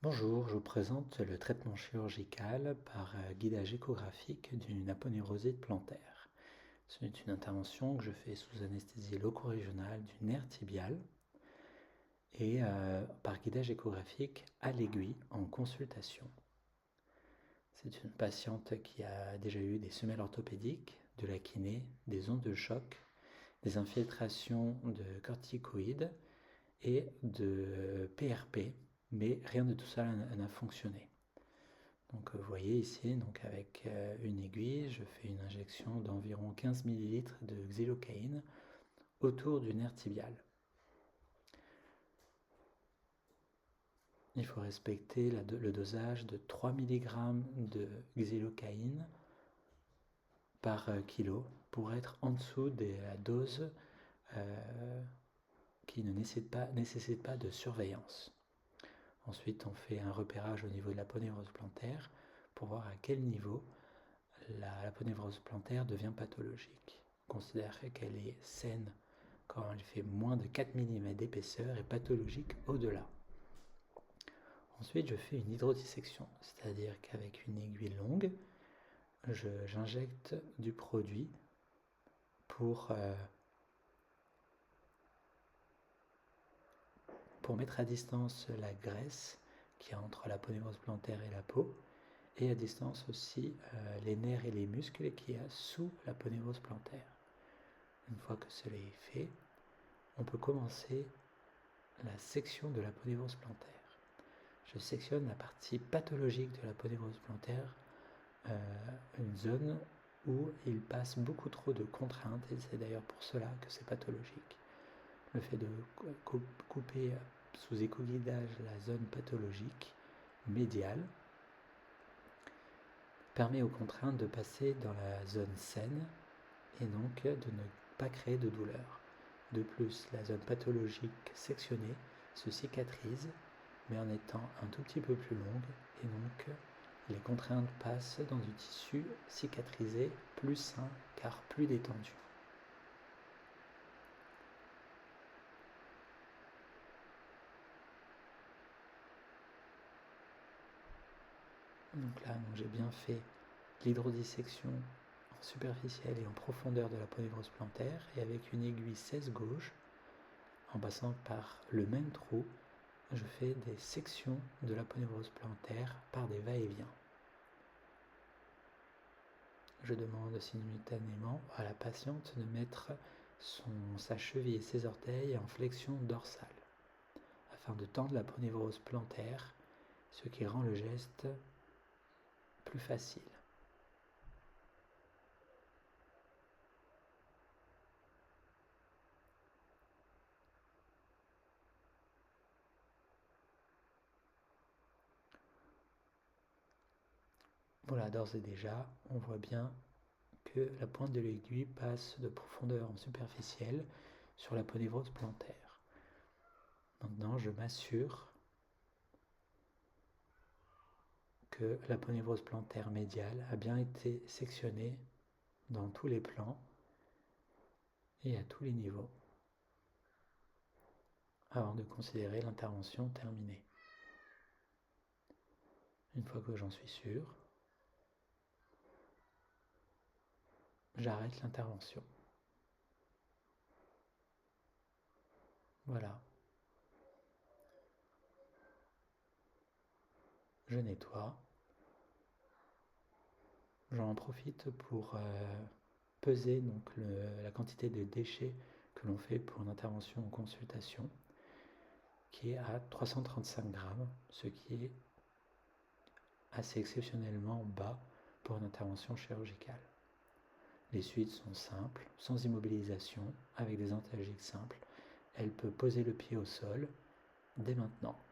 Bonjour, je vous présente le traitement chirurgical par guidage échographique d'une aponeurosie plantaire. C'est une intervention que je fais sous anesthésie loco-régionale du nerf tibial et par guidage échographique à l'aiguille en consultation. C'est une patiente qui a déjà eu des semelles orthopédiques, de la kiné, des ondes de choc, des infiltrations de corticoïdes et de PRP, mais rien de tout ça n'a fonctionné. Donc vous voyez ici, donc avec une aiguille, je fais une injection d'environ 15 ml de xylocaïne autour du nerf tibial. Il faut respecter le dosage de 3 mg de xylocaïne par kilo pour être en dessous de la dose qui ne nécessite pas de surveillance. Ensuite, on fait un repérage au niveau de l'aponévrose plantaire pour voir à quel niveau l'aponévrose plantaire devient pathologique. On considère qu'elle est saine quand elle fait moins de 4 mm d'épaisseur et pathologique au-delà. Ensuite, je fais une hydrodissection, c'est-à-dire qu'avec une aiguille longue, j'injecte du produit pour mettre à distance la graisse qui est entre l'aponévrose plantaire et la peau, et à distance aussi les nerfs et les muscles qui y a sous l'aponévrose plantaire. Une fois que cela est fait, on peut commencer la section de l'aponévrose plantaire. Je sectionne la partie pathologique de l'aponévrose plantaire, une zone où il passe beaucoup trop de contraintes, et c'est d'ailleurs pour cela que c'est pathologique. Le fait de couper sous éco-guidage la zone pathologique médiale permet aux contraintes de passer dans la zone saine et donc de ne pas créer de douleur. De plus, la zone pathologique sectionnée se cicatrise, mais en étant un tout petit peu plus longue, et donc les contraintes passent dans du tissu cicatrisé plus sain car plus détendu. Donc là, j'ai bien fait l'hydrodissection en superficielle et en profondeur de l'aponévrose plantaire, et avec une aiguille 16 gauche, en passant par le même trou, je fais des sections de l'aponévrose plantaire par des va-et-vient. Je demande simultanément à la patiente de mettre sa cheville et ses orteils en flexion dorsale, afin de tendre l'aponévrose plantaire, ce qui rend le geste plus facile. Voilà, d'ores et déjà, on voit bien que la pointe de l'aiguille passe de profondeur en superficielle sur l'aponévrose plantaire. Maintenant, je m'assure que l'aponévrose plantaire médiale a bien été sectionnée dans tous les plans et à tous les niveaux avant de considérer l'intervention terminée. Une fois que j'en suis sûr, j'arrête l'intervention. Voilà. Je nettoie. J'en profite pour peser donc la quantité de déchets que l'on fait pour une intervention en consultation, qui est à 335 grammes, ce qui est assez exceptionnellement bas pour une intervention chirurgicale. Les suites sont simples, sans immobilisation, avec des antalgiques simples. Elle peut poser le pied au sol dès maintenant.